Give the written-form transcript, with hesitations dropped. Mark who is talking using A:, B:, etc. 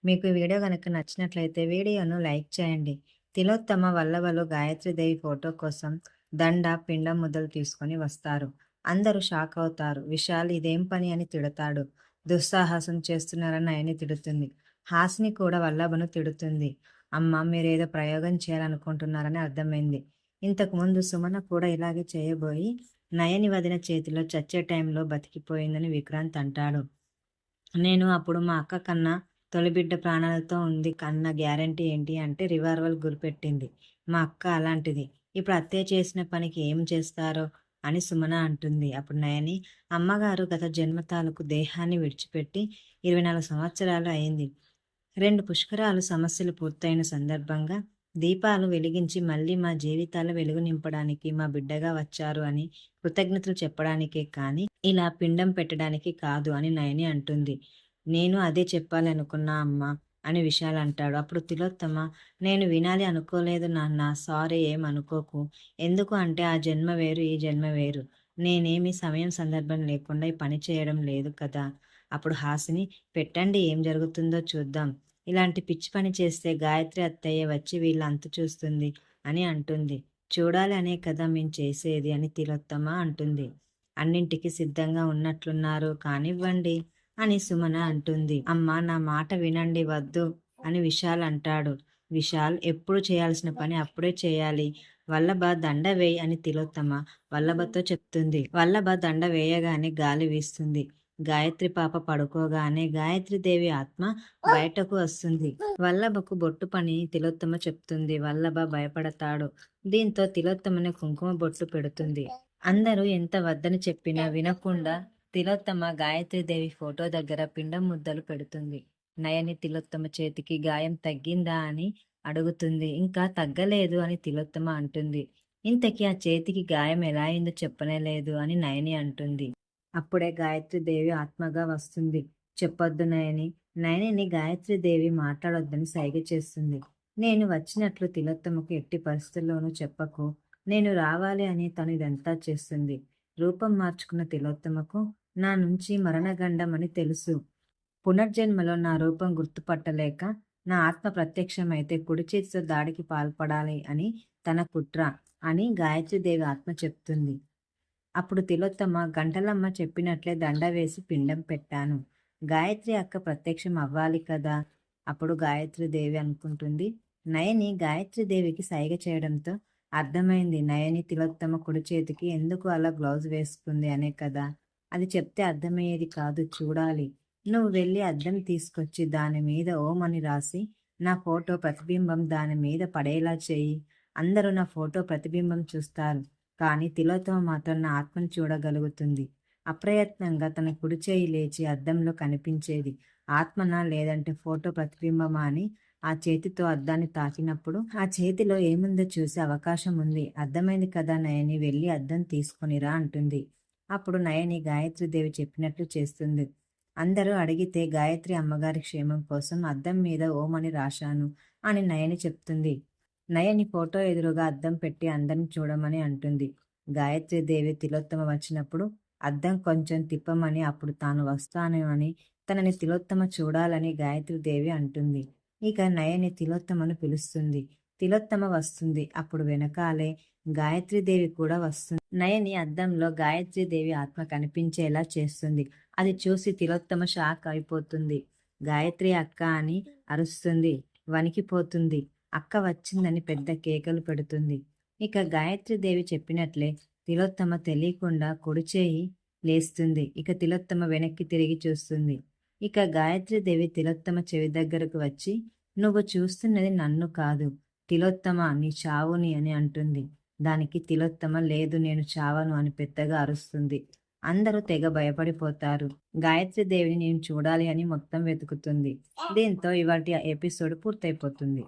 A: మీకు ఈ వీడియో గనుక నచ్చినట్లయితే వీడియోను లైక్ చేయండి. తిలోత్తమ వల్లభలు గాయత్రీదేవి ఫోటో కోసం దండ, పిండం ముద్దలు తీసుకొని వస్తారు. అందరూ షాక్ అవుతారు. విశాల్ ఇదేం పని అని తిడతాడు. దుస్సాహసం చేస్తున్నారని నయని తిడుతుంది. హాసిని కూడా వల్లభను తిడుతుంది. అమ్మ మీరేదో ప్రయోగం చేయాలనుకుంటున్నారని అర్థమైంది. ఇంతకుముందు సుమన కూడా ఇలాగే చేయబోయి నయని వదిన చేతిలో చచ్చే టైంలో బతికిపోయిందని విక్రాంత్ అంటాడు. నేను అప్పుడు మా అక్క కన్నా తొలి బిడ్డ ప్రాణాలతో ఉంది కన్న గ్యారంటీ ఏంటి అంటే రివాల్వర్ గురిపెట్టింది. మా అక్క అలాంటిది. ఇప్పుడు అత్తయ్య చేసిన పనికి ఏం చేస్తారో అని సుమన అంటుంది. అప్పుడు నయని, అమ్మగారు గత జన్మ తాలూకు దేహాన్ని విడిచిపెట్టి 24 సంవత్సరాలు అయింది. 2 పుష్కరాలు సమస్యలు పూర్తయిన సందర్భంగా దీపాలు వెలిగించి మళ్ళీ మా జీవితాల వెలుగు నింపడానికి మా బిడ్డగా వచ్చారు అని కృతజ్ఞతలు చెప్పడానికే కానీ ఇలా పిండం పెట్టడానికి కాదు అని నయని అంటుంది. నేను అదే చెప్పాలనుకున్నా అమ్మా అని విశాల్ అంటాడు. అప్పుడు తిలోత్తమ, నేను వినాలి అనుకోలేదు నాన్న, సారీ ఏం అనుకోకు. ఎందుకు అంటే ఆ జన్మ వేరు ఈ జన్మ వేరు. నేనేమి సమయం సందర్భం లేకుండా ఈ పని చేయడం లేదు కదా. అప్పుడు హాసిని, పెట్టండి ఏం జరుగుతుందో చూద్దాం. ఇలాంటి పిచ్చి పని చేస్తే గాయత్రి అత్తయ్య వచ్చి వీళ్ళ అంతు చూస్తుంది అని అంటుంది. చూడాలి అనే కదా మేం చేసేది అని తిలోత్తమ అంటుంది. అన్నింటికి సిద్ధంగా ఉన్నట్లున్నారు కానివ్వండి అని సుమన అంటుంది. అమ్మ నా మాట వినండి వద్దు అని విశాల్ అంటాడు. విశాల్ ఎప్పుడు చేయాల్సిన పని అప్పుడే చేయాలి. వల్లభ దండ వేయి అని తిలోత్తమ వల్లభతో చెప్తుంది. వల్లభ దండ వేయగానే గాలి వీస్తుంది. గాయత్రి పాప పడుకోగానే గాయత్రీదేవి ఆత్మ బయటకు వస్తుంది. వల్లభకు బొట్టు పని తిలోత్తమ చెప్తుంది. వల్లభ భయపడతాడు. దీంతో తిలోత్తమని కుంకుమ బొట్టు పెడుతుంది. అందరూ ఎంత వద్దని చెప్పినా వినకుండా తిలోత్తమ గాయత్రీదేవి ఫోటో దగ్గర పిండం ముద్దలు పెడుతుంది. నయని తిలోత్తమ చేతికి గాయం తగ్గిందా అని అడుగుతుంది. ఇంకా తగ్గలేదు అని తిలోత్తమ అంటుంది. ఇంతకీ ఆ చేతికి గాయం ఎలా అయిందో చెప్పనే లేదు అని నయని అంటుంది. అప్పుడే గాయత్రీదేవి ఆత్మగా వస్తుంది. చెప్పొద్దు నయని. నయనిని గాయత్రీదేవి మాట్లాడొద్దని సైగ చేస్తుంది. నేను వచ్చినట్లు తిలోత్తమకు ఎట్టి పరిస్థితుల్లోనూ చెప్పకు. నేను రావాలి అని తను ఇదంతా చేస్తుంది. రూపం మార్చుకున్న తిలోత్తమకు నా నుంచి మరణగండం అని తెలుసు. పునర్జన్మలో నా రూపం గుర్తుపట్టలేక నా ఆత్మ ప్రత్యక్షమైతే కుడి చేతితో దాడికి పాల్పడాలి అని తన కుట్ర అని గాయత్రీదేవి ఆత్మ చెప్తుంది. అప్పుడు తిలోత్తమ, గంటలమ్మ చెప్పినట్లే దండ వేసి పిండం పెట్టాను. గాయత్రి అక్క ప్రత్యక్షం అవ్వాలి కదా. అప్పుడు గాయత్రీదేవి అనుకుంటుంది. నయని గాయత్రీదేవికి సైగ చేయడంతో అర్థమైంది నయని తిలోత్తమ కుడి చేతికి ఎందుకు అలా గ్లౌజ్ వేసుకుంది అనే కదా. అది చెప్తే అర్థమయ్యేది కాదు, చూడాలి. నువ్వు వెళ్ళి అద్దం తీసుకొచ్చి దాని మీద ఓం అని రాసి నా ఫోటో ప్రతిబింబం దాని మీద పడేలా చేయి. అందరూ నా ఫోటో ప్రతిబింబం చూస్తారు. కానీ తిలోత్తమ మాత్రం నా ఆత్మను చూడగలుగుతుంది. అప్రయత్నంగా తన కుడి చేయి లేచి అద్దంలో కనిపించేది. ఆత్మనా లేదంటే ఫోటో ప్రతిబింబమా అని ఆ చేతితో అద్దాన్ని తాకినప్పుడు ఆ చేతిలో ఏముందో చూసే అవకాశం ఉంది. అర్థమైంది కదా నయని, వెళ్ళి అద్దం తీసుకొనిరా అంటుంది. అప్పుడు నయని గాయత్రీదేవి చెప్పినట్లు చేస్తుంది. అందరూ అడిగితే గాయత్రి అమ్మగారి క్షేమం కోసం అద్దం మీద ఓం అని రాశాను అని నయని చెప్తుంది. నయని ఫోటో ఎదురుగా అద్దం పెట్టి అందరిని చూడమని అంటుంది. గాయత్రీదేవి తిలోత్తమ వచ్చినప్పుడు అద్దం కొంచెం తిప్పమని, అప్పుడు తాను వస్తాను అని, తనని తిలోత్తమ చూడాలని గాయత్రీదేవి అంటుంది. ఇక నయని తిలోత్తమను పిలుస్తుంది. తిలోత్తమ వస్తుంది. అప్పుడు వెనకాలే గాయత్రీదేవి కూడా వస్తుంది. నయని అద్దంలో గాయత్రీదేవి ఆత్మ కనిపించేలా చేస్తుంది. అది చూసి తిలోత్తమ షాక్ అయిపోతుంది. గాయత్రి అక్క అని అరుస్తుంది. వణికిపోతుంది. అక్క వచ్చిందని పెద్ద కేకలు పెడుతుంది. ఇక గాయత్రీదేవి చెప్పినట్లే తిలోత్తమ తెలియకుండా కుడిచేయి లేస్తుంది. ఇక తిలోత్తమ వెనక్కి తిరిగి చూస్తుంది. ఇక గాయత్రీదేవి తిలోత్తమ చెవి దగ్గరకు వచ్చి, నువ్వు చూస్తున్నది నన్ను కాదు తిలోత్తమ, నీ చావుని అని అంటుంది. దానికి తిలోత్తమ, లేదు నేను చావను అని పెద్దగా అరుస్తుంది. అందరూ తెగ భయపడిపోతారు. గాయత్రీదేవిని నేను చూడాలి అని మొత్తం వెతుకుతుంది. దీంతో ఇవాటి ఎపిసోడ్ పూర్తయిపోతుంది.